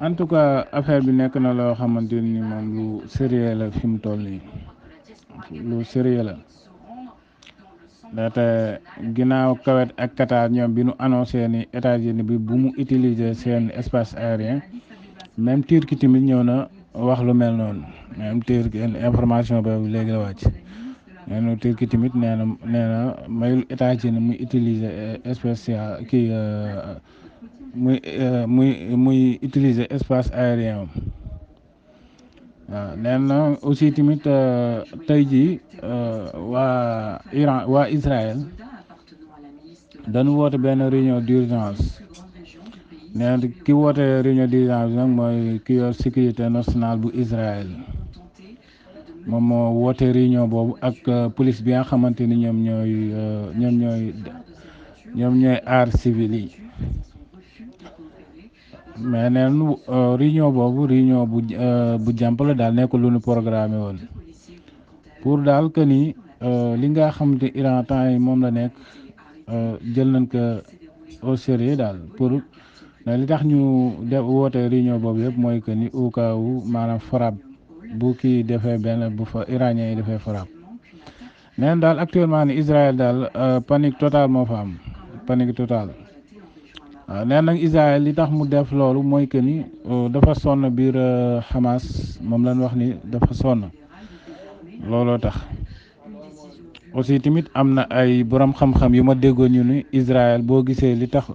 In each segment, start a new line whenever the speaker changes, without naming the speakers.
en tout cas affaire bi nekk na loo xamante ni moom lu sérieux la fi mu toll nii lu sérieux la ndaxte ginnaaw Koweït ak Qatar ñoom bi nu annoncé ni États-Unis bi bu mu utiliser seen espace aérien même Turquie tamit ñëw na wax lu mel noonu même Turquie information boobu léegi la wàcc nee na Turquie tamit nee na mayul États-Unis muy utiliser spécial kii muy utiliser espace aérien am waaw nee na aussi tamit tey jii waa Iran waa Israël dañu woote benn réunion d'urgence nee na ki woote réunion d'urgence nag mooy ki yor sécurité nationale bu Israël moom moo woote réunion boobu ak police bi nga xamante ni ñoom ñooy aar civil yi mais neen réunion boobu réunion bu jàmp la daal nekkul lu ñu programmé woon pour daal que ni li nga xamante Iran temps yi moom la nekk jël nañ ko au sérieux daal pour li tax ñu woote réunion boobu yëpp mooy que ni au cas où maanaam frappe bu kii defee benn bu fa iranien yi defee frappe neen daal actuellement ni Israël daal panique totale moo fa am panique totale waaw nee nag Israël li tax mu def loolu mooy que ni dafa sonn biir Hamas moom lañ wax ni dafa sonn looloo tax aussi tamit am na ay borom xam-xam yu ma déggoon ñu ni Israël boo gisee li tax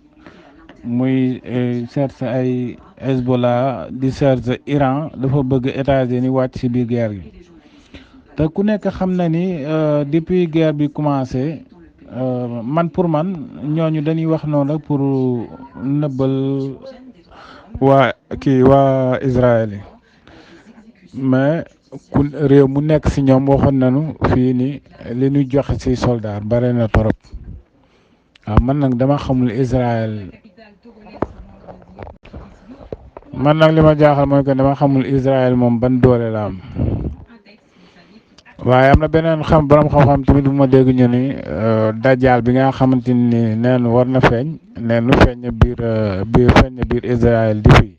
muy cherche ay Hezbollah di cherche Iran dafa bëgg États-Unis wàcc ci biir guerre gi te ku nekk xam na ni depuis guerre bi commencé man pour man ñooñu dañuy wax noonu rek pour nëbbal waa Israël yi mais ku réew mu nekk ci ñoom waxoon nañu fii ni li ñu joxe ci soldat bare na torop waaw man nag dama xamul Israël man nag li ma jaaxal mooy que dama xamul Israël moom ban doole la am waaye am na beneen borom xam-xam tamit bu ma dégg ñu ni dajaal bi nga xamante ni neen war na feeñ neen lu feeñ biir Israël di fii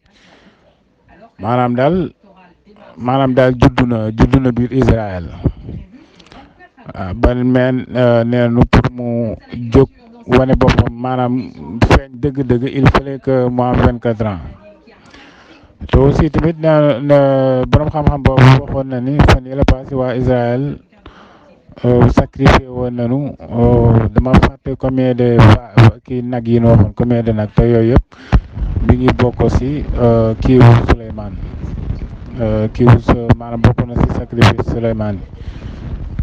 maanaam daal juddu na biir Israël waaw ban meen neenu pour mu jóg wane boppam maanaam feeñ dëgg-dëgg il fallait que mu am 24 ans te aussi tamit na borom xam-xam boobu waxoon na ni fan yële passé waa Israël sacrifié woon nañu dama fàtte combien de kii nag yi ñu waxoon combien de nag te yooyu yëpp mi ngi bokk ci kiiwu Souleymane maanaam bokk na ci sacrifice Souleymane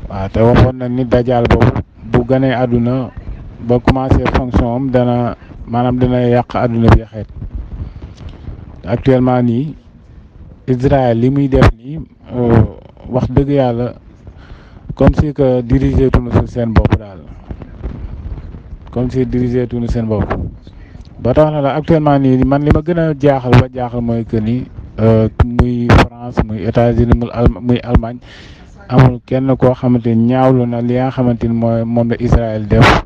waaw te waxoon na ni dajaal boobu bu ganee àdduna ba commencé fonction am dana yàq àdduna bi xeet actuellement nii Israël li muy def nii wax dëgg yàlla comme si que dirigé tuñu si seen bopp daal comme si dirigé tuñu seen bopp ba tax na la actuellement nii man li ma gën a jaaxal mooy que ni muy France muy États-Unis muy Allemagne amul kenn koo xamante ni ñaawlu na li nga xamante ni moom la Israël def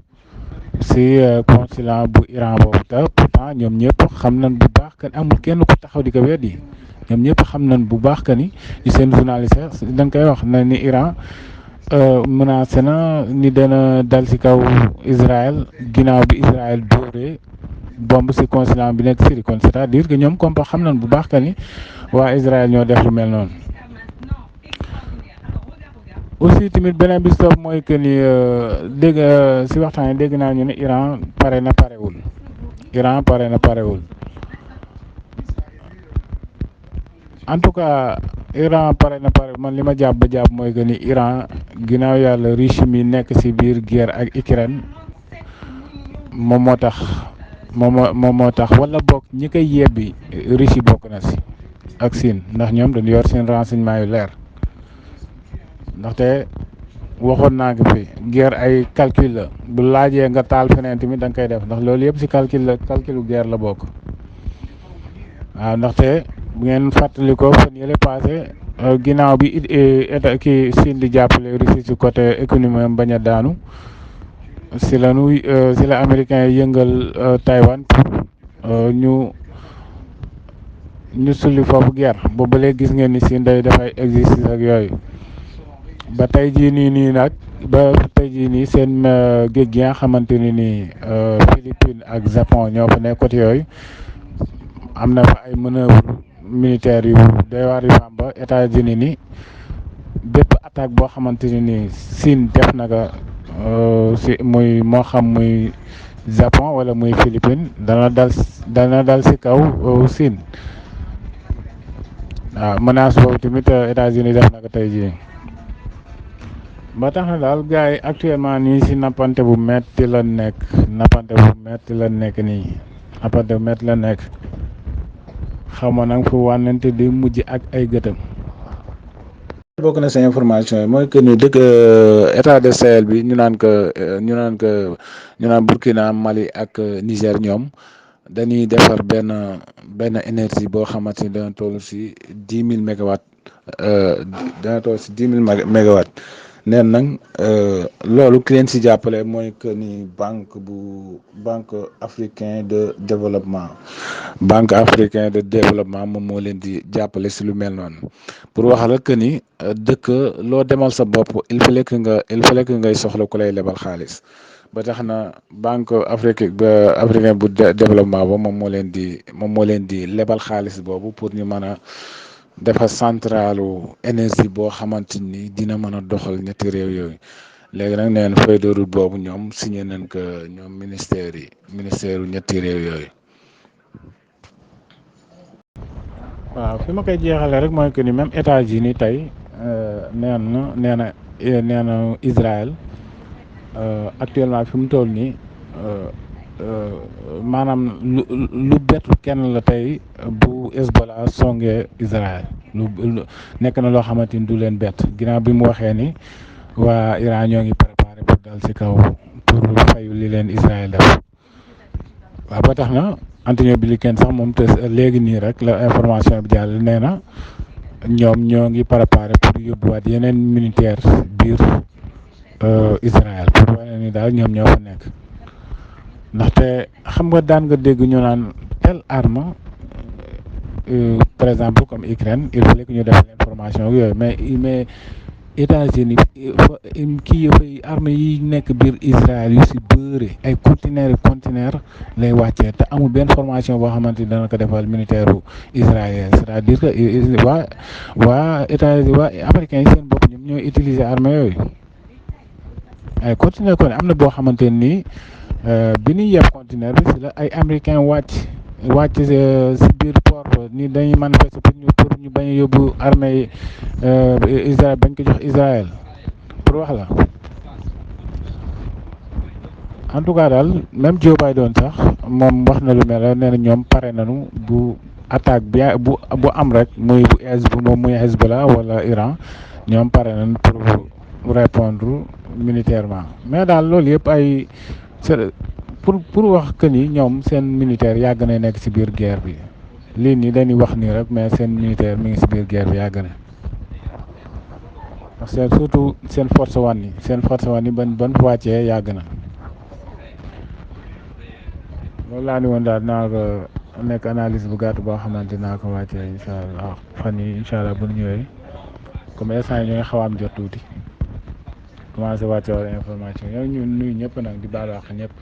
si consulat bu Iran boobu te pourtant ñoom ñëpp xam nañ bu baax que amul kenn ku taxaw di ko weddi ñoom ñëpp xam nañ bu baax que ni seen journaliste dañ koy wax na ni Iran menacé na ni dana dal si kaw Israël ginnaaw bi Israël dóoree bomb si consulat bi nekk Syrie kon c'est-à-dire que ñoom comme xam nañ bu baax que ni waa Israël ñoo def lu mel noonu. aussi tamit beneen bi stop mooy que ni dégg si waxtaan yi dégg naa ñu ne Iran pare na parewul en tout cas Iran pare na parewul man li ma jàpp ba jàpp mooy que ni Iran ginnaaw yàlla Russie mi nekk si biir guerre ak Ukraine moom moo tax wala bokk ñi koy yebbi Russie bokk na si ak Chine ndax ñoom dañu yor seen renseignement yu leer. ndaxte waxoon naa ko fi guerre ay calcul la bu laajee nga taal feneen tamit da nga koy def ndax loolu yëpp ci calculu guerre la bokk waaw ndaxte bu ngeen fàttali ko fan yële passé ginnaaw bi état kii Chine di jàppale Russie ci côté économie am bañ a daanu si la américains yi yëngal Taïwan pour ñu ñu sulli foofu guerre boobu ba léegi gis ngeen ni Chine day dafay exercice ak yooyu ba tey jii nii nag ba tey jii nii seen géej gi nga xamante ni nii Philippines ak Japon ñoo fa nekk côté yooyu am na fa ay manœuvre militaire yu doy waar yu am ba États-Unis ni bépp attaque boo xamante ni nii Chine def na ko si muy moo xam muy Japon wala muy Philippines dana dal si kaw Chine waaw menace boobu tamit États-Unis def na ko tey jii ba tax na daal gars yi actuellement nii si nappante bu metti la nekk nii nappante bu metti la nekk xaw ma nag fu wànnante di mujj ak ay gëtëm. bokk na sa information yi mooy que ni dëkk état de Sahel bi ñu naan Burkina Mali ak Niger ñoom dañuy defar benn énergie boo xamante ni dana toll si 10 000 mégawatts neen nag loolu ki leen si jàppale mooy que ni banque africain de développement moom moo leen di jàppale si lu mel noonu pour wax la que ni dëkk loo demal sa bopp il fallait que ngay soxla ku lay lebal xaalis ba tax na banque africain bu développement ba moom moo leen di lebal xaalis boobu pour ñu mën a dafa centralu énergie boo xamante ni dina mën a doxal ñetti réew yooyu léegi nag neen feuille de route boobu ñoom signé nañ ko ñoom ministère ñetti réew yooyu. waaw fi ma koy jeexalee rek mooy que ni même États-Unis tey nee na Israël actuellement fi mu toll nii maanaam lu bettu kenn la tey bu Hezbollah songee Israël lu nekk na loo xamante ni du leen bett ginnaaw bi mu waxee ni waa Iran ñoo ngi préparé pour dal ci kaw pour fayu li leen Israël def waaw ba tax na Antonio Blinken sax moom te léegi nii rek la information bi jàll nee na ñoom ñoo ngi préparé pour yóbbuwaat yeneen militaire biir Israël pour wane ni daal ñoom ñoo fa nekk. ndaxte xam nga daan nga dégg ñu naan telle arme par exemple comme Ukraine il fallait que ñu def l'information yooyu mais États-Unis kii yëfay arme yi nekk biir Israël yu si bëri ay conteneur lay wàccee te amul benn formation boo xamante ni dana ko defal militaire u israélien c'est-à-dire que waa États-Unis waa américains yi seen bopp ñoom ñooy utiliser arme yooyu ay conteneur kon am na boo xamante nii bi ñuy yeb conteneur bi si la ay américain wàcc si biir port ni dañuy manifester pour ñu bañ a yóbbu armée Israël bañ ko jox Israël pour wax la en tout cas daal même Joe Biden sax moom wax na lu mel nee na ñoom pare nañu bu attaque bi bu am rek muy muy Hezbollah wala Iran ñoom pare nañu pour répondre militairement mais daal loolu yëpp ay pour wax que ni ñoom seen militaire yàgg na nekk ci biir guerre bi lii nii dañuy wax nii rek mais seen militaire mi ngi ci biir guerre bi yàgg na parce que surtout seen force one yi ban wàccee yàgg na loolu laa ni woon daal naa ko nekk analyse bu gàtt boo xamante naa ko wàccee incha allah fan yi incha allah bu ñu ñëwee comme instant yi ñu ngi xaw a am jot tuuti commencé wàcce wala information yow ñu nuyu ñëpp nag di baal wax ñëpp.